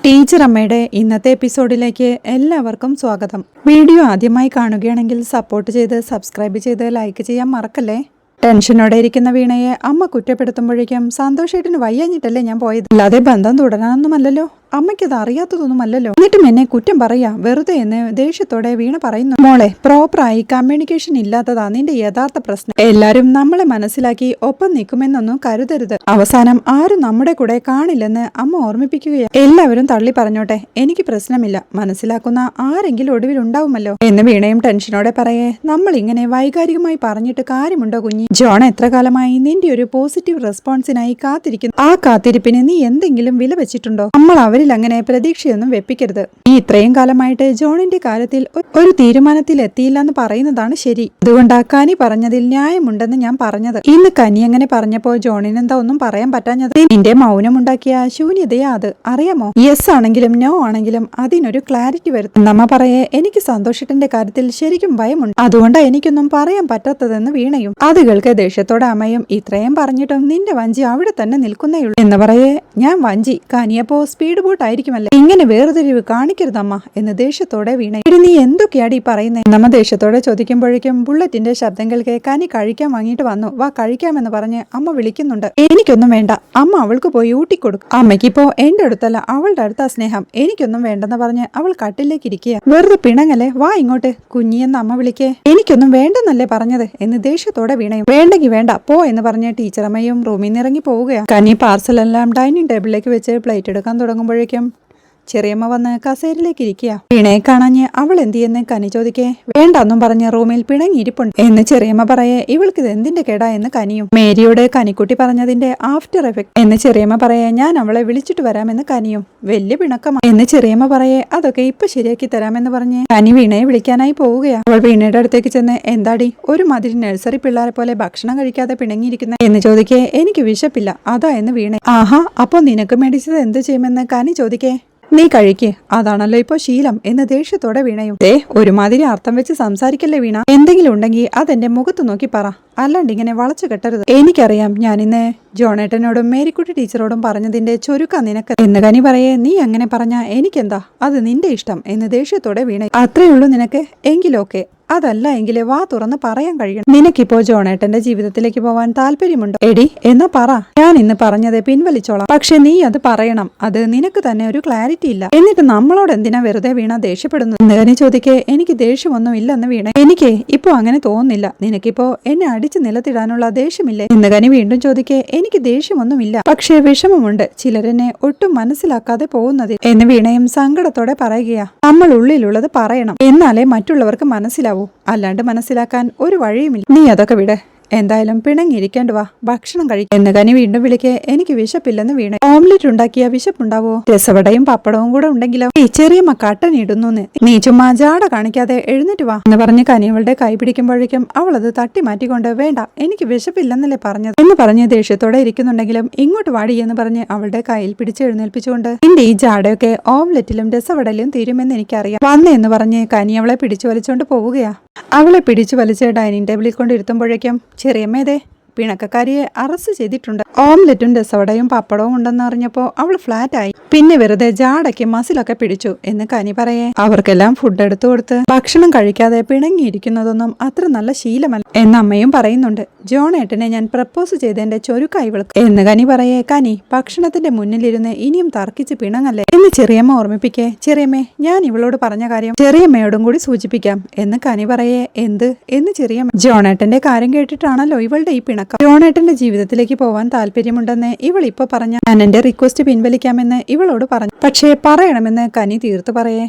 Teacher അമ്മയുടെ ഇന്നത്തെ എപ്പിസോഡിലേക്ക് എല്ലാവർക്കും സ്വാഗതം. വീഡിയോ ആദ്യമായി കാണുകയാണെങ്കിൽ സപ്പോർട്ട് ചെയ്ത് സബ്സ്ക്രൈബ് ചെയ്ത് ലൈക്ക് ചെയ്യാൻ മറക്കല്ലേ. ടെൻഷനോടെ ഇരിക്കുന്ന വീണയെ അമ്മ കുറ്റപ്പെടുത്തുമ്പോഴേക്കും സന്തോഷേട്ടന് വയ്യാഞ്ഞിട്ടല്ലേ ഞാൻ പോയത്, അല്ലാതെ ബന്ധം തുടരാനൊന്നുമല്ലല്ലോ. അമ്മയ്ക്കത് അറിയാത്തതൊന്നുമല്ലല്ലോ. എന്നിട്ടും എന്നെ കുറ്റം പറയാ വെറുതെ എന്ന് ദേഷ്യത്തോടെ വീണ പറയുന്നു. മോളെ, പ്രോപ്പറായി കമ്മ്യൂണിക്കേഷൻ ഇല്ലാത്തതാ നിന്റെ യഥാർത്ഥ പ്രശ്നം. എല്ലാരും നമ്മളെ മനസ്സിലാക്കി ഒപ്പം നിൽക്കുമെന്നൊന്നും കരുതരുത്. അവസാനം ആരും നമ്മുടെ കൂടെ കാണില്ലെന്ന് അമ്മ ഓർമ്മിപ്പിക്കുകയാണ്. എല്ലാവരും തള്ളി പറഞ്ഞോട്ടെ, എനിക്ക് പ്രശ്നമില്ല, മനസ്സിലാക്കുന്ന ആരെങ്കിലും ഒടുവിലുണ്ടാവുമല്ലോ എന്ന് വീണയും ടെൻഷനോടെ പറയേ. നമ്മൾ ഇങ്ങനെ വൈകാരികമായി പറഞ്ഞിട്ട് കാര്യമുണ്ടോ കുഞ്ഞി? ജോൺ എത്ര കാലമായി നിന്റെ ഒരു പോസിറ്റീവ് റെസ്പോൺസിനായി കാത്തിരിക്കുന്നു. ആ കാത്തിരിപ്പിന് നീ എന്തെങ്കിലും വില വെച്ചിട്ടുണ്ടോ? നമ്മൾ അങ്ങനെ പ്രതീക്ഷയൊന്നും വെപ്പിക്കരുത്. നീ ഇത്രയും കാലമായിട്ട് ജോണിന്റെ കാര്യത്തിൽ ഒരു തീരുമാനത്തിൽ എത്തിയില്ല എന്ന് പറയുന്നതാണ് ശരി. അതുകൊണ്ടാ കനി പറഞ്ഞതിൽ ന്യായമുണ്ടെന്ന് ഞാൻ പറഞ്ഞത്. ഇന്ന് കനി അങ്ങനെ പറഞ്ഞപ്പോ ജോണിന് എന്താ ഒന്നും പറയാൻ പറ്റാഞ്ഞത്? നിന്റെ മൗനമുണ്ടാക്കിയ ശൂന്യതയാ അത്, അറിയാമോ? യെസ് ആണെങ്കിലും നോ ആണെങ്കിലും അതിനൊരു ക്ലാരിറ്റി വരുത്തും. നമ്മ പറയേ, എനിക്ക് സന്തോഷത്തിന്റെ കാര്യത്തിൽ ശരിക്കും ഭയമുണ്ട്, അതുകൊണ്ടാ എനിക്കൊന്നും പറയാൻ പറ്റാത്തതെന്ന് വീണയും. അത് കേൾക്കെ ദേഷ്യത്തോടെ അമ്മയും, ഇത്രയും പറഞ്ഞിട്ടും നിന്റെ വഞ്ചി അവിടെ തന്നെ നിൽക്കുന്നേയുള്ളൂ എന്ന് പറയേ. ഞാൻ വഞ്ചി? കനിയപ്പോ സ്പീഡ് ആയിരിക്കുമല്ലേ, ഇങ്ങനെ വേർതിരിവ് കാണിക്കരുതമ്മ എന്ന് ദേഷ്യത്തോടെ വീണ. നീ എന്തൊക്കെയാടി പറയുന്നേ? നമ്മ ദേഷ്യത്തോടെ ചോദിക്കുമ്പോഴേക്കും ബുള്ളറ്റിന്റെ ശബ്ദം കേൾക്കെ കനി കഴിക്കാൻ വാങ്ങിയിട്ട് വന്നു. വാ കഴിക്കാമെന്ന് പറഞ്ഞ് അമ്മ വിളിക്കുന്നുണ്ട്. എനിക്കൊന്നും വേണ്ട, അമ്മ അവൾക്ക് പോയി ഊട്ടിക്കൊടുക്കും. അമ്മയ്ക്കിപ്പോ എന്റെ അടുത്തല്ല അവളുടെ അടുത്ത സ്നേഹം. എനിക്കൊന്നും വേണ്ടെന്ന് പറഞ്ഞ് അവൾ കട്ടിലേക്ക് ഇരിക്കുക. വെറുതെ പിണങ്ങല്ലേ, വാ ഇങ്ങോട്ട് കുഞ്ഞിയെന്ന് അമ്മ വിളിക്കേ. എനിക്കൊന്നും വേണ്ടെന്നല്ലേ പറഞ്ഞത് എന്ന് ദേഷ്യത്തോടെ വീണയും. വേണ്ടെങ്കിൽ വേണ്ട പോ എന്ന് പറഞ്ഞ് ടീച്ചറമ്മയും റൂമിൽ നിന്ന് ഇറങ്ങി പോവുകയാണ്. കനി പാർസലെല്ലാം ഡൈനിങ് ടേബിളിലേക്ക് വെച്ച് പ്ലേറ്റ് എടുക്കാൻ തുടങ്ങുമ്പോഴേക്കും ചെറിയമ്മ വന്ന് കസേരയിലേക്ക് ഇരിക്കുക. വീണയെ കാണാഞ്ഞ് അവൾ എന്തിയെന്ന് കനി ചോദിക്കേ. വേണ്ടെന്നും പറഞ്ഞ് റൂമിൽ പിണങ്ങിയിരിപ്പുണ്ട് എന്ന് ചെറിയമ്മ പറയേ. ഇവൾക്കിത് എന്തിന്റെ കേടാ എന്ന് കനിയും. മേരിയോട് കനിക്കുട്ടി പറഞ്ഞതിന്റെ ആഫ്റ്റർ എഫക്ട് എന്ന് ചെറിയമ്മ പറയേ. ഞാൻ അവളെ വിളിച്ചിട്ട് വരാമെന്ന് കനിയും. വലിയ പിണക്കമാണ് എന്ന് ചെറിയമ്മ പറയേ. അതൊക്കെ ഇപ്പൊ ശരിയാക്കി തരാമെന്ന് പറഞ്ഞ് കനി വീണയെ വിളിക്കാനായി പോവുകയാണ്. അവൾ വീണയുടെ അടുത്തേക്ക് ചെന്ന്, എന്താടി ഒരു മാതിരി നഴ്സറി പിള്ളേരെ പോലെ ഭക്ഷണം കഴിക്കാതെ പിണങ്ങിയിരിക്കുന്ന എന്ന് ചോദിക്കേ. എനിക്ക് വിശപ്പില്ല അതാ എന്ന് വീണ. ആഹാ, അപ്പൊ നിനക്ക് മേടിച്ചത് എന്ത് ചെയ്യുമെന്ന് കനി ചോദിക്കേ. നീ കഴിക്കേ, അതാണല്ലോ ഇപ്പൊ ശീലം എന്ന് ദേഷ്യത്തോടെ വീണയും. ഒരുമാതിരി അർത്ഥം വെച്ച് സംസാരിക്കല്ലേ വീണ. എന്തെങ്കിലും ഉണ്ടെങ്കിൽ അതെന്റെ മുഖത്ത് നോക്കി പറ, അല്ലാണ്ട് ഇങ്ങനെ വളച്ചു കെട്ടരുത്. എനിക്കറിയാം, ഞാൻ ഇന്ന് ജോണേട്ടനോടും മേരിക്കുട്ടി ടീച്ചറോടും പറഞ്ഞതിന്റെ ചുരുക്ക നിനക്ക് എന്ന് കനി പറയേ. നീ അങ്ങനെ പറഞ്ഞാ എനിക്കെന്താ, അത് നിന്റെ ഇഷ്ടം എന്ന് ദേഷ്യത്തോടെ വീണ. അത്രയുള്ളൂ നിനക്ക്? എങ്കിലൊക്കെ, അതല്ല എങ്കില് വാ തുറന്ന് പറയാൻ കഴിയണം. നിനക്കിപ്പോ ജോണേട്ടന്റെ ജീവിതത്തിലേക്ക് പോവാൻ താല്പര്യമുണ്ടോ? എടി എന്നാ പറ, ഞാൻ ഇന്ന് പറഞ്ഞത് പിൻവലിച്ചോളാം. പക്ഷെ നീ അത് പറയണം, അത് നിനക്ക് തന്നെ ഒരു ക്ലാരിറ്റി ഇല്ല. എന്നിട്ട് നമ്മളോട് എന്തിനാ വെറുതെ വീണ ദേഷ്യപ്പെടുന്നു എന്ന് കനി ചോദിക്കേ. എനിക്ക് ദേഷ്യമൊന്നും ഇല്ലെന്ന് വീണ. എനിക്ക് ഇപ്പൊ അങ്ങനെ തോന്നുന്നില്ല. നിനക്കിപ്പോ എന്നെ അടിച്ചു നിലത്തിടാനുള്ള ദേഷ്യമില്ലേ എന്ന് കനി വീണ്ടും ചോദിക്കേ. എനിക്ക് ദേഷ്യമൊന്നുമില്ല, പക്ഷേ വിഷമമുണ്ട് ചിലരെന്നെ ഒട്ടും മനസ്സിലാക്കാതെ പോകുന്നത് എന്ന് വീണയും സങ്കടത്തോടെ പറയുകയാ. നമ്മൾ ഉള്ളിലുള്ളത് പറയണം, എന്നാലേ മറ്റുള്ളവർക്ക് മനസ്സിലാവൂ, അല്ലാണ്ട് മനസ്സിലാക്കാൻ ഒരു വഴിയുമില്ല. നീ അതൊക്കെ വിട്, എന്തായാലും പിണങ്ങിയിരിക്കേണ്ട വാ ഭക്ഷണം കഴിക്കും എന്ന് കനി വീണ്ടും വിളിക്കേ. എനിക്ക് വിശപ്പില്ലെന്ന് വീണ. ഓംലെറ്റ് ഉണ്ടാക്കിയ വിശപ്പുണ്ടാവോ? രസവടയും പപ്പടവും കൂടെ ഉണ്ടെങ്കിലോ? ഈ ചെറിയമ്മ കട്ടൻ ഇടുന്നു. നീ ചുമ്മാ ജാട കാണിക്കാതെ എഴുന്നേറ്റ് വാ എന്ന് പറഞ്ഞ് കനി അവളുടെ കൈ പിടിക്കുമ്പോഴേക്കും അവൾ അത് തട്ടി മാറ്റിക്കൊണ്ട്, വേണ്ട എനിക്ക് വിശപ്പില്ലെന്നല്ലേ പറഞ്ഞത് എന്ന് പറഞ്ഞ് ദേഷ്യത്തോടെ ഇരിക്കുന്നുണ്ടെങ്കിലും ഇങ്ങോട്ട് വാടി എന്ന് പറഞ്ഞ് അവളുടെ കയ്യിൽ പിടിച്ച് എഴുന്നേൽപ്പിച്ചുകൊണ്ട്, നിന്റെ ഈ ജാടയൊക്കെ ഓംലെറ്റിലും രസവടയിലും തീരുമെന്ന് എനിക്കറിയാം, വന്നേന്ന് പറഞ്ഞ് കനി അവളെ പിടിച്ചു വലിച്ചോണ്ട് പോവുകയാ. അവളെ പിടിച്ചു വലിച്ച് ഡൈനിങ് ടേബിളിൽ കൊണ്ടിരുത്തുമ്പോഴേക്കും ചെറിയമ്മേതേ പിണക്കക്കാരിയെ അറസ്റ്റ് ചെയ്തിട്ടുണ്ട്. ഓംലെറ്റും രസവടയും പപ്പടവും ഉണ്ടെന്ന് അറിഞ്ഞപ്പോ അവൾ ഫ്ലാറ്റായി. പിന്നെ വെറുതെ ജാടയ്ക്ക് മസിലൊക്കെ പിടിച്ചു എന്ന് കനി പറയേ. അവർക്കെല്ലാം ഫുഡ് എടുത്തു കൊടുത്ത് ഭക്ഷണം കഴിക്കാതെ പിണങ്ങിയിരിക്കുന്നതൊന്നും അത്ര നല്ല ശീലമല്ല എന്ന് അമ്മയും പറയുന്നുണ്ട്. ജോണേട്ടനെ ഞാൻ പ്രപ്പോസ് ചെയ്തതിന്റെ ചൊരുക്കായി വിളിക്കും എന്ന് കനി പറയേ. കനി, ഭക്ഷണത്തിന്റെ മുന്നിലിരുന്ന് ഇനിയും തർക്കിച്ച് പിണങ്ങല്ലേ എന്ന് ചെറിയമ്മ ഓർമ്മിപ്പിക്കേ. ചെറിയമ്മേ, ഞാൻ ഇവളോട് പറഞ്ഞ കാര്യം ചെറിയമ്മയോടും കൂടി സൂചിപ്പിക്കാം എന്ന് കനി പറയേ. എന്ത് എന്ന് ചെറിയമ്മ. ജോണേട്ടന്റെ കാര്യം കേട്ടിട്ടാണല്ലോ ഇവളുടെ ഈ പിണക്കം. ജോണേട്ടന്റെ ജീവിതത്തിലേക്ക് പോവാൻ താല്പര്യമുണ്ടെന്ന് ഇവൾ ഇപ്പൊ പറഞ്ഞ ഞാൻ എന്റെ റിക്വസ്റ്റ് പിൻവലിക്കാമെന്ന് ഇവളോട് പറഞ്ഞു. പക്ഷേ പറയണമെന്ന് കനി തീർത്തു പറയേ.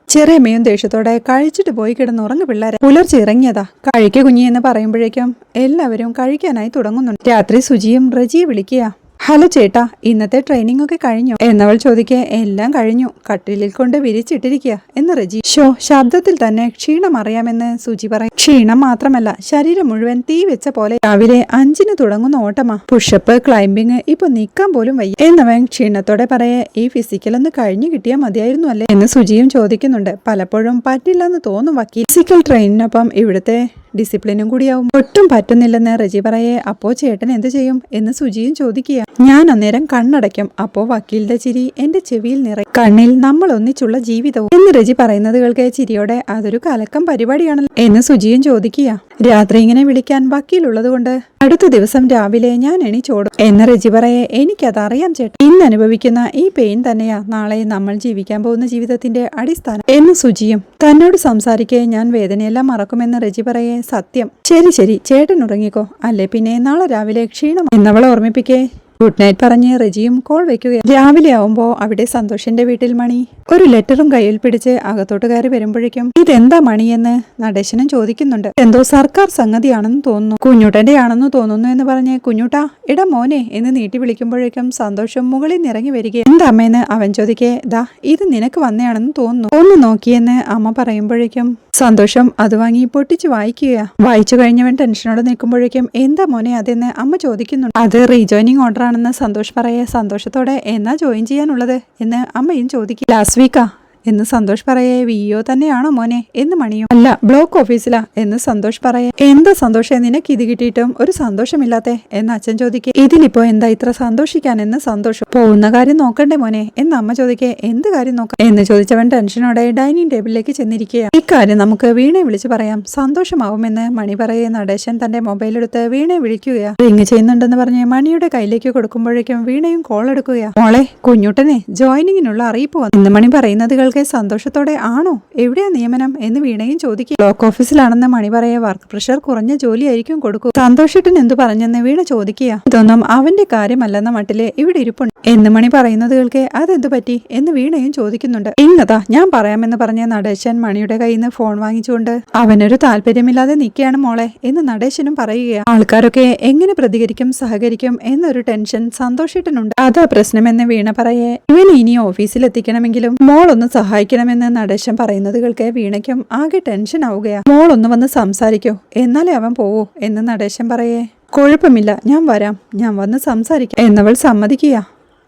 ചെറിയമ്മയും ദേഷ്യത്തോടെ കഴിച്ചിട്ട് പോയി കിടന്നുറങ്ങു പിള്ളേരെ. പുലർച്ചെ ഇറങ്ങിയതാ. കഴിക്ക കുഞ്ഞി എന്ന് പറയുമ്പോഴേക്കും എല്ലാവരും കഴിക്കാനായി തുടങ്ങുന്നുണ്ട്. രാത്രി സുജിയും റജിയെ വിളിക്കുക. ഹലോ ചേട്ടാ, ഇന്നത്തെ ട്രെയിനിങ് ഒക്കെ കഴിഞ്ഞോ എന്നവൾ ചോദിക്കേ. എല്ലാം കഴിഞ്ഞു, കട്ടിലിൽ കൊണ്ട് വിരിച്ചിട്ടിരിക്കുക എന്ന് റജി. ശബ്ദത്തിൽ തന്നെ ക്ഷീണം അറിയാമെന്ന് സുജി പറയും. ക്ഷീണം മാത്രമല്ല, ശരീരം മുഴുവൻ തീ വെച്ച പോലെ. രാവിലെ 5-ന് തുടങ്ങുന്ന ഓട്ടമാ. പുഷപ്പ്, ക്ലൈംബിങ്, ഇപ്പൊ നിൽക്കാൻ പോലും വയ്യ എന്നവൻ ക്ഷീണത്തോടെ പറയേ. ഈ ഫിസിക്കൽ ഒന്ന് കഴിഞ്ഞു കിട്ടിയാൽ മതിയായിരുന്നു അല്ലേ എന്ന് സുജിയും ചോദിക്കുന്നുണ്ട്. പലപ്പോഴും പറ്റില്ലെന്ന് തോന്നും വക്കീൽ. ഫിസിക്കൽ ട്രെയിനിനൊപ്പം ഇവിടുത്തെ ഡിസിപ്ലിനും കൂടിയാവും. ഒട്ടും പറ്റുന്നില്ലെന്ന് റെജി പറയേ. അപ്പോ ചേട്ടൻ എന്ത് ചെയ്യും എന്ന് സുജിയും ചോദിക്കുക. ഞാൻ അന്നേരം കണ്ണടയ്ക്കും. അപ്പോ വക്കീലിന്റെ ചിരി എന്റെ ചെവിയിൽ നിറയും. കണ്ണിൽ നമ്മൾ ഒന്നിച്ചുള്ള ജീവിതവും എന്ന് റെജി പറയുന്നത് കേൾക്കെ ചിരിയോടെ അതൊരു കലക്കം പരിപാടിയാണല്ലോ എന്ന് സുജിയും ചോദിക്കുക. രാത്രി ഇങ്ങനെ വിളിക്കാൻ വക്കീലുള്ളത് കൊണ്ട് അടുത്ത ദിവസം രാവിലെ ഞാൻ എണീച്ചോടും എന്ന് റെജി പറയേ. എനിക്കതറിയാം ചേട്ടൻ. ഇന്ന് അനുഭവിക്കുന്ന ഈ പെയിൻ തന്നെയാ നാളെ നമ്മൾ ജീവിക്കാൻ പോകുന്ന ജീവിതത്തിന്റെ അടിസ്ഥാനം എന്ന് സുജിയും. തന്നോട് സംസാരിക്കേ ഞാൻ വേദനയെല്ലാം മറക്കുമെന്ന് റെജി പറയേ. സത്യം. ശരി ശരി, ചേട്ടൻ ഉറങ്ങിക്കോ, അല്ലേ പിന്നെ നാളെ രാവിലെ ക്ഷീണം എന്നവളെ ഓർമ്മിപ്പിക്കേ. ഗുഡ് നൈറ്റ് പറഞ്ഞ് റെജിയും കോൾ വെക്കുകയാണ്. രാവിലെ ആവുമ്പോ അവിടെ സന്തോഷിന്റെ വീട്ടിൽ മണി ഒരു ലെറ്ററും കയ്യിൽ പിടിച്ച് അകത്തോട്ട് കയറി വരുമ്പോഴേക്കും ഇതെന്താ മണിയെന്ന് നടേശനും ചോദിക്കുന്നുണ്ട്. എന്തോ സർക്കാർ സംഗതിയാണെന്ന് തോന്നുന്നു, കുഞ്ഞുട്ടന്റെ ആണെന്ന് തോന്നുന്നു എന്ന് പറഞ്ഞ് കുഞ്ഞുട്ടാ ഇട മോനെ എന്ന് നീട്ടി വിളിക്കുമ്പോഴേക്കും സന്തോഷം മുകളിൽ നിറങ്ങി വരിക. എന്താ അമ്മയെന്ന് അവൻ ചോദിക്കേ. ദാ ഇത് നിനക്ക് വന്നയാണെന്ന് തോന്നുന്നു, ഒന്ന് നോക്കിയെന്ന് അമ്മ പറയുമ്പോഴേക്കും സന്തോഷം അത് വാങ്ങി പൊട്ടിച്ച് വായിക്കുക. വായിച്ചു കഴിഞ്ഞവൻ ടെൻഷനോടെ നിൽക്കുമ്പോഴേക്കും എന്താ മോനെ അതെന്ന് അമ്മ ചോദിക്കുന്നുണ്ട്. അത് റീജോയിനിങ് ഓർഡർ ആണെന്ന് സന്തോഷ് പറയേ. സന്തോഷത്തോടെ എന്നാ ജോയിൻ ചെയ്യാനുള്ളത് എന്ന് അമ്മയും ചോദിക്കും. ലാസ്റ്റ് വീക്കാ എന്ന് സന്തോഷ് പറയേ. വിഒ തന്നെയാണോ മോനെ എന്ന് മണിയും. അല്ല, ബ്ലോക്ക് ഓഫീസിലാ എന്ന് സന്തോഷ് പറയേ. എന്താ സന്തോഷം നിനക്ക് ഇത് കിട്ടിയിട്ടും ഒരു സന്തോഷമില്ലാത്തെ എന്ന് അച്ഛൻ ചോദിക്കേ. ഇതിലിപ്പോ എന്താ ഇത്ര സന്തോഷിക്കാൻ എന്ന് സന്തോഷം. പോകുന്ന കാര്യം നോക്കണ്ടേ മോനെ എന്ന് അമ്മ ചോദിക്കേ. എന്ത് കാര്യം നോക്കാം എന്ന് ചോദിച്ചവൻ ടെൻഷനോടെ ഡൈനിങ് ടേബിളിലേക്ക് ചെന്നിരിക്കുക. ഇക്കാര്യം നമുക്ക് വീണയെ വിളിച്ചു പറയാം, സന്തോഷമാവുമെന്ന് മണി പറയേ. നടേശൻ തന്റെ മൊബൈൽ എടുത്ത് വീണയെ വിളിക്കുകയാ. റിങ് ചെയ്യുന്നുണ്ടെന്ന് പറഞ്ഞ് മണിയുടെ കയ്യിലേക്ക് കൊടുക്കുമ്പോഴേക്കും വീണയും കോൾ എടുക്കുകയാ. മോളെ, കുഞ്ഞുട്ടനെ ജോയിനിങ്ങിനുള്ള അറിയിപ്പ് വന്നു എന്ന് മണി പറയുന്നത് സന്തോഷത്തോടെ ആണോ, എവിടെയാ നിയമനം എന്ന് വീണയും ചോദിക്കും. ബ്ലോക്ക് ഓഫീസിലാണെന്ന് മണി പറയെ. വർക്ക് പ്രഷർ കുറഞ്ഞ ജോലിയായിരിക്കും കൊടുക്കൂ. സന്തോഷിട്ടൻ എന്തു പറഞ്ഞെന്ന് വീണ ചോദിക്കുക. ഇതൊന്നും അവന്റെ കാര്യമല്ലെന്ന മട്ടിലെ ഇവിടെ ഇരിപ്പുണ്ട് എന്ന് മണി പറയുന്നത് കേൾക്കെ അതെന്തു പറ്റി എന്ന് വീണയും ചോദിക്കുന്നുണ്ട്. ഇന്നതാ ഞാൻ പറയാമെന്ന് പറഞ്ഞ നടേശൻ മണിയുടെ കയ്യിൽ നിന്ന് ഫോൺ വാങ്ങിച്ചുകൊണ്ട് അവനൊരു താല്പര്യമില്ലാതെ നിൽക്കുകയാണ് മോളെ എന്ന് നടേശനും പറയുക. ആൾക്കാരൊക്കെ എങ്ങനെ പ്രതികരിക്കും സഹകരിക്കും എന്നൊരു ടെൻഷൻ സന്തോഷിട്ടനുണ്ട്. അതാ പ്രശ്നമെന്ന് വീണ പറയെ. ഇവന് ഇനി ഓഫീസിലെത്തിക്കണമെങ്കിലും മോളൊന്ന് സഹായിക്കണമെന്ന് നടേശൻ പറയുന്നത് കേൾക്കെ വീണയ്ക്കും ആകെ ടെൻഷൻ ആവുകയാ. മോളൊന്ന് വന്ന് സംസാരിക്കോ, എന്നാലേ അവൻ പോവൂ എന്ന് നടേശൻ പറയേ. കുഴപ്പമില്ല, ഞാൻ വരാം, ഞാൻ വന്ന് സംസാരിക്കാം എന്നവൾ സമ്മതിക്കുക.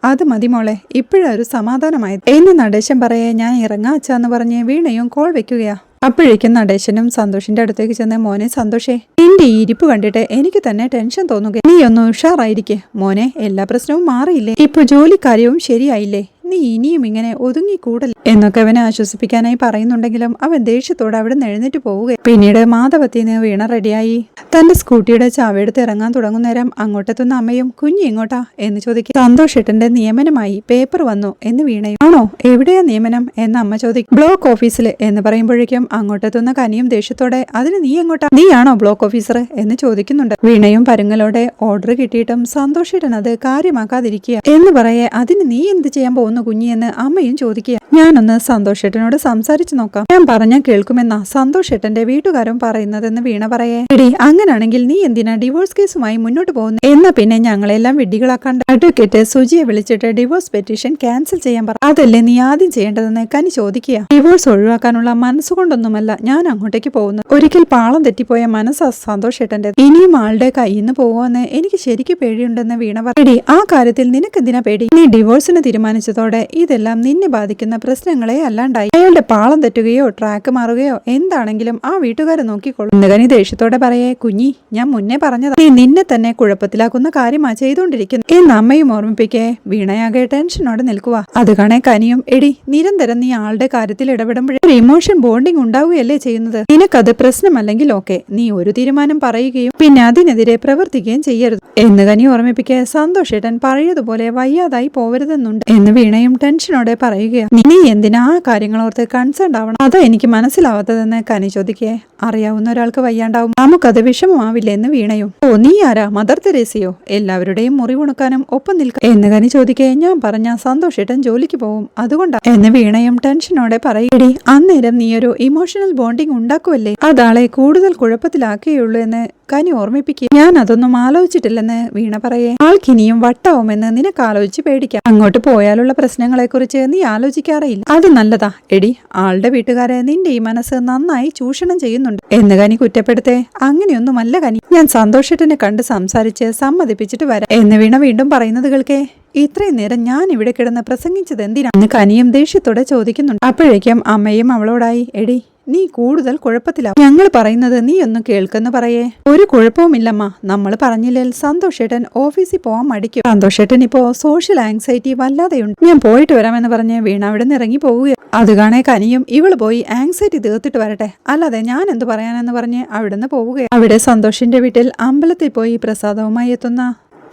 അത് മതി മോളെ, ഇപ്പോഴൊരു സമാധാനമായത് എന്ന് നടേശൻ പറയേ. ഞാൻ ഇറങ്ങാ അച്ഛാന്ന് പറഞ്ഞ് വീണയും കോൾ വെക്കുകയാ. അപ്പോഴേക്കും നടേശനും സന്തോഷിന്റെ അടുത്തേക്ക് ചെന്ന് മോനെ സന്തോഷേ, നിന്റെ ഈ ഇരിപ്പ് കണ്ടിട്ട് എനിക്ക് തന്നെ ടെൻഷൻ തോന്നുക. നീ ഒന്ന് ഉഷാറായിരിക്കെ മോനെ, എല്ലാ പ്രശ്നവും മാറിയില്ലേ, ഇപ്പൊ ജോലിക്കാര്യവും ശരിയായില്ലേ, നീ ഇനിയും ഇങ്ങനെ ഒതുങ്ങിക്കൂടൽ എന്നൊക്കെ അവനെ ആശ്വസിപ്പിക്കാനായി പറയുന്നുണ്ടെങ്കിലും അവൻ ദേഷ്യത്തോടെ അവിടെ എഴുന്നേറ്റ് പോവുക. പിന്നീട് മാധവത്തിന്ന് വീണ റെഡിയായി തന്റെ സ്കൂട്ടിയുടെ ചാവിയെടുത്ത് ഇറങ്ങാൻ തുടങ്ങുന്നേരം അങ്ങോട്ടെത്തുന്ന അമ്മയും കുഞ്ഞി എങ്ങോട്ടാ എന്ന് ചോദിക്കും. സന്തോഷേട്ടന്റെ നിയമനമായി പേപ്പർ വന്നു എന്ന് വീണയും. ആണോ, എവിടെയാ നിയമനം എന്ന് അമ്മ ചോദിക്കും. ബ്ലോക്ക് ഓഫീസില് എന്ന് പറയുമ്പോഴേക്കും അങ്ങോട്ടെത്തുന്ന കനിയും ദേഷ്യത്തോടെ അതിന് നീ എങ്ങോട്ടാ, നീയാണോ ബ്ലോക്ക് ഓഫീസർ എന്ന് ചോദിക്കുന്നുണ്ട്. വീണയും പരുങ്ങലോടെ ഓർഡർ കിട്ടിയിട്ടും സന്തോഷേട്ടൻ അത് കാര്യമാക്കാതിരിക്കുക എന്ന് പറയേ. അതിന് നീ എന്ത് ചെയ്യാൻ പോകുന്നു കുഞ്ഞിയെന്ന് അമ്മയും ചോദിക്കുക. ഞാനൊന്ന് സന്തോഷേട്ടനോട് സംസാരിച്ചു നോക്കാം, ഞാൻ പറഞ്ഞാൽ കേൾക്കുമെന്നാ സന്തോഷേട്ടന്റെ വീട്ടുകാരും പറയുന്നതെന്ന് വീണ പറയേ. എടി, അങ്ങനാണെങ്കിൽ നീ എന്തിനാ ഡിവോഴ്സ് കേസുമായി മുന്നോട്ട് പോകുന്നു? എന്നാ പിന്നെ ഞങ്ങളെല്ലാം വിഡ്ഢികളാക്കാണ്ട് അഡ്വക്കേറ്റ് സുജിയെ വിളിച്ചിട്ട് ഡിവോഴ്സ് പെറ്റീഷൻ ക്യാൻസൽ ചെയ്യാൻ പറ. അതല്ലേ നീ ആദ്യം ചെയ്യേണ്ടതെന്ന് കനി ചോദിക്കുക. ഡിവോഴ്സ് ഒഴിവാക്കാനുള്ള മനസ്സുകൊണ്ടൊന്നുമല്ല ഞാൻ അങ്ങോട്ടേക്ക് പോകുന്നത്. ഒരിക്കൽ പാളം തെറ്റിപ്പോയ മനസ്സാ സന്തോഷേട്ടന്റെ. ഇനിയും ആളുടെ കയ്യിൽ നിന്ന് പോകുമെന്ന് എനിക്ക് ശരിക്കും പേടിയുണ്ടെന്ന് വീണ പറയടി. ആ കാര്യത്തിൽ നിനക്കെന്തിനാ പേടി? നീ ഡിവോഴ്സിന് തീരുമാനിച്ചതോടെ ഇതെല്ലാം നിന്നെ ബാധിക്കുന്ന പ്രശ്നങ്ങളെ അല്ലാണ്ടായി. അയാളുടെ പാളം തെറ്റുകയോ ട്രാക്ക് മാറുകയോ എന്താണെങ്കിലും ആ വീട്ടുകാരെ നോക്കിക്കോളും എന്ന് കനി ദേഷ്യത്തോടെ പറയേ. കുഞ്ഞി, ഞാൻ മുന്നേ പറഞ്ഞതാ, നീ നിന്നെ തന്നെ കുഴപ്പത്തിലാക്കുന്ന കാര്യമാ ചെയ്തുകൊണ്ടിരിക്കുന്നു എന്ന് അമ്മയും ഓർമ്മിപ്പിക്കേ. വീണയാകെ ടെൻഷനോടെ നിൽക്കുക. അത് കാണേ കനിയും. എടി, നിരന്തരം നീ ആളുടെ കാര്യത്തിൽ ഇടപെടുമ്പോഴേ ഒരു ഇമോഷൻ ബോണ്ടിങ് ഉണ്ടാവുകയല്ലേ ചെയ്യുന്നത്. നിനക്കത് പ്രശ്നമല്ലെങ്കിൽ ഓക്കെ, നീ ഒരു തീരുമാനം പറയുകയും പിന്നെ അതിനെതിരെ പ്രവർത്തിക്കുകയും ചെയ്യരുത് എന്ന് കനി ഓർമ്മിപ്പിക്കേ. സന്തോഷേട്ടൻ പഴയതുപോലെ വയ്യാതായി പോവരുതെന്നുണ്ട് എന്ന് വീണയും ടെൻഷനോടെ പറയുകയാണ്. നീ എന്തിനാ ആ കാര്യങ്ങളോർത്ത് കൺസേൺ ആവണം? അതാ എനിക്ക് മനസ്സിലാവാത്തതെന്ന് കനി ചോദിക്കേ. അറിയാവുന്ന ഒരാൾക്ക് വയ്യാണ്ടാവും, നമുക്കത് വിഷമമാവില്ലേ എന്ന് വീണയും. ഓ, നീ ആരാ, മദർ തെരേസയോ? എല്ലാവരുടെയും മുറിവുണക്കാനും ഒപ്പം നിൽക്കാം എന്ന് കനി ചോദിക്കേ. ഞാൻ പറഞ്ഞ സന്തോഷേട്ടൻ ജോലിക്ക് പോവും, അതുകൊണ്ടാ എന്ന് വീണയും ടെൻഷനോടെ പറയടി. അന്നേരം നീ ഒരു ഇമോഷണൽ ബോണ്ടിങ് ഉണ്ടാക്കുമല്ലേ, അതാളെ കൂടുതൽ കുഴപ്പത്തിലാക്കുകയുള്ളൂ എന്ന് കനി ഓർമ്മിപ്പിക്കുക. ഞാൻ അതൊന്നും ആലോചിച്ചിട്ടില്ലെന്ന് വീണ പറയേ. ആൾക്കിനിയും വട്ടാവുമെന്ന് നിനക്ക് ആലോചിച്ച് പേടിക്കാം. അങ്ങോട്ട് പോയാലുള്ള പ്രശ്നങ്ങളെക്കുറിച്ച് നീ ആലോചിക്കാറേയില്ല, അത് നല്ലതാ. എടി, ആളുടെ വീട്ടുകാരെ നിന്റെ ഈ മനസ്സ് നന്നായി ചൂഷണം ചെയ്യുന്നുണ്ട് എന്ന് കനി കുറ്റപ്പെടുത്തേ. അങ്ങനെയൊന്നുമല്ല കനി, ഞാൻ സന്തോഷേട്ടനെ കണ്ട് സംസാരിച്ച് സമ്മതിപ്പിച്ചിട്ട് വരാം എന്ന് വീണ വീണ്ടും പറയുന്നത് കേൾക്കേ. ഇത്രയും നേരം ഞാൻ ഇവിടെ കിടന്ന് പ്രസംഗിച്ചത് എന്തിനാ എന്ന് കനിയും ദേഷ്യത്തോടെ ചോദിക്കുന്നുണ്ട്. അപ്പോഴേക്കും അമ്മയും അവളോടായി. എടി, നീ കൂടുതൽ കുഴപ്പത്തിലാവും. ഞങ്ങൾ പറയുന്നത് നീ ഒന്ന് കേൾക്കെന്ന് പറയേ. ഒരു കുഴപ്പവുമില്ലമ്മ, നമ്മൾ പറഞ്ഞില്ലേ സന്തോഷേട്ടൻ ഓഫീസിൽ പോവാൻ മടിക്കും. സന്തോഷേട്ടൻ ഇപ്പോ സോഷ്യൽ ആങ്സൈറ്റി വല്ലാതെയുണ്ട്. ഞാൻ പോയിട്ട് വരാമെന്ന് പറഞ്ഞ് വീണ അവിടെ നിന്ന് ഇറങ്ങി പോവുക. അത് കാണേ കനിയും ഇവള് പോയി ആങ്സൈറ്റി തീർത്തിട്ട് വരട്ടെ, അല്ലാതെ ഞാൻ എന്ത് പറയാനെന്ന് പറഞ്ഞ് അവിടുന്ന് പോവുകയാണ്. അവിടെ സന്തോഷിന്റെ വീട്ടിൽ അമ്പലത്തിൽ പോയി പ്രസാദവുമായി എത്തുന്ന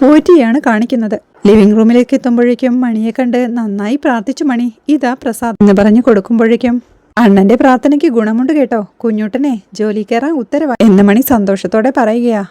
പോറ്റിയാണ് കാണിക്കുന്നത്. ലിവിംഗ് റൂമിലേക്ക് എത്തുമ്പോഴേക്കും മണിയെ കണ്ട് നന്നായി പ്രാർത്ഥിച്ചു മണി, ഇതാ പ്രസാദ് എന്ന് പറഞ്ഞു കൊടുക്കുമ്പോഴേക്കും അണ്ണന്റെ പ്രാർത്ഥനയ്ക്ക് ഗുണമുണ്ട് കേട്ടോ, കുഞ്ഞുട്ടനെ ജോലി കയറാൻ ഉത്തരവായി എന്ന് മണി സന്തോഷത്തോടെ പറയുകയാ.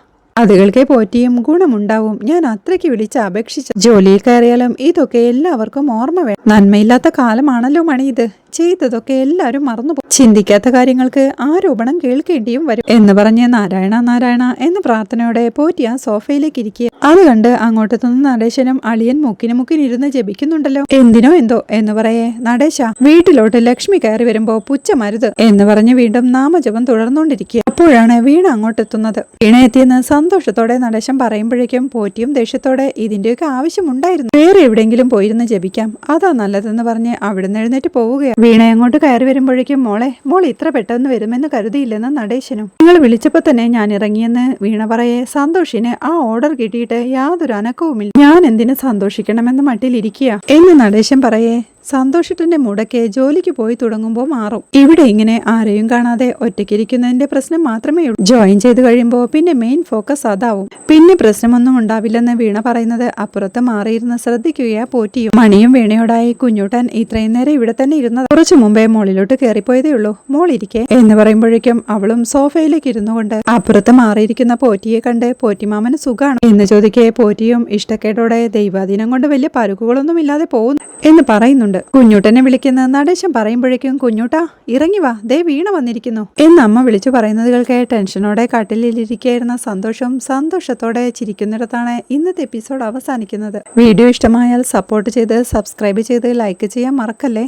അതുകൾക്കെ പോറ്റിയും ഗുണമുണ്ടാവും, ഞാൻ അത്രയ്ക്ക് വിളിച്ച് അപേക്ഷിച്ചു. ജോലിയിൽ കയറിയാലും ഇതൊക്കെ എല്ലാവർക്കും ഓർമ്മ വേണം. നന്മയില്ലാത്ത കാലമാണല്ലോ മണി ഇത്. ചെയ്തതൊക്കെ എല്ലാവരും മറന്നുപോകും. ചിന്തിക്കാത്ത കാര്യങ്ങൾക്ക് ആരോപണം കേൾക്കേണ്ടിയും വരും എന്ന് പറഞ്ഞ് നാരായണ നാരായണ എന്ന പ്രാർത്ഥനയോടെ പോറ്റി ആ സോഫയിലേക്ക് ഇരിക്കുക. അത് കണ്ട് അങ്ങോട്ടെത്തുന്ന നടേശനും അളിയൻ മുക്കിനിരുന്ന് ജപിക്കുന്നുണ്ടല്ലോ. എന്തിനോ എന്തോ എന്ന് പറയേ, നടേശ വീട്ടിലോട്ട് ലക്ഷ്മി കയറി വരുമ്പോ പുച്ഛമരുത് എന്ന് പറഞ്ഞ് വീണ്ടും നാമജപം തുടർന്നുകൊണ്ടിരിക്കുക. അപ്പോഴാണ് വീണ അങ്ങോട്ടെത്തുന്നത്. വീണ എത്തിയെന്ന് സന്തോഷത്തോടെ നടേശൻ പറയുമ്പോഴേക്കും പോറ്റിയും ദേഷ്യത്തോടെ ഇതിന്റെയൊക്കെ ആവശ്യമുണ്ടായിരുന്നു, വേറെ എവിടെയെങ്കിലും പോയിരുന്ന് ജപിക്കാം, അതാ നല്ലതെന്ന് പറഞ്ഞ് അവിടുന്ന് എഴുന്നേറ്റ് പോവുകയാണ്. വീണ അങ്ങോട്ട് കയറി വരുമ്പോഴേക്കും മോൾ ഇത്ര പെട്ടെന്ന് വരുമെന്ന് കരുതിയില്ലെന്ന് നടേശനും. നിങ്ങൾ വിളിച്ചപ്പോ തന്നെ ഞാൻ ഇറങ്ങിയെന്ന് വീണ പറയെ, സന്തോഷിന് ആ ഓർഡർ കിട്ടിയിട്ട് യാതൊരു അനക്കവുമില്ല, ഞാൻ എന്തിനു സന്തോഷിക്കണമെന്ന് മട്ടിലിരിക്കുക എന്ന് നടേശൻ പറയേ. സന്തോഷത്തിന്റെ മുടക്കെ ജോലിക്ക് പോയി തുടങ്ങുമ്പോൾ മാറും. ഇവിടെ ഇങ്ങനെ ആരെയും കാണാതെ ഒറ്റയ്ക്കിരിക്കുന്നതിന്റെ പ്രശ്നം മാത്രമേ ഉള്ളൂ. ജോയിൻ ചെയ്ത് കഴിയുമ്പോൾ പിന്നെ മെയിൻ ഫോക്കസ് അതാവും. പിന്നെ പ്രശ്നമൊന്നും ഉണ്ടാവില്ലെന്ന് വീണ പറയുന്നത് അപ്പുറത്ത് മാറിയിരുന്ന് ശ്രദ്ധിക്കുകയാ പോറ്റിയും. മണിയും വീണയോടായി കുഞ്ഞൂട്ടാൻ ഇത്രയും നേരം ഇവിടെ തന്നെ ഇരുന്നത്, കുറച്ചു മുമ്പേ മോളിലോട്ട് കയറിപ്പോയതേ ഉള്ളൂ, മോളിരിക്കെ എന്ന് പറയുമ്പോഴേക്കും അവളും സോഫയിലേക്ക് ഇരുന്നുകൊണ്ട് അപ്പുറത്ത് മാറിയിരിക്കുന്ന പോറ്റിയെ കണ്ട് പോറ്റിമാമന് സുഖാണ് എന്ന് ചോദിക്കേ പോറ്റിയും ഇഷ്ടക്കേടോടെ ദൈവാധീനം കൊണ്ട് വലിയ പരുക്കുകളൊന്നും ഇല്ലാതെ പോകുന്നു എന്ന് പറയുന്നുണ്ട്. കുഞ്ഞൂട്ടനെ വിളിക്കുന്ന നടേശൻ പറയുമ്പോഴേക്കും കുഞ്ഞൂട്ടാ ഇറങ്ങി വാ, ദേ വീണ വന്നിരിക്കുന്നു എന്ന് അമ്മ വിളിച്ചു പറയുന്നത് കേൾക്കെ ടെൻഷനോടെ കട്ടിലിരിക്കുകയായിരുന്ന സന്തോഷത്തോടെ ചിരിക്കുന്നിടത്താണ് ഇന്നത്തെ എപ്പിസോഡ് അവസാനിക്കുന്നത്. വീഡിയോ ഇഷ്ടമായാൽ സപ്പോർട്ട് ചെയ്ത് സബ്സ്ക്രൈബ് ചെയ്ത് ലൈക്ക് ചെയ്യാൻ മറക്കല്ലേ.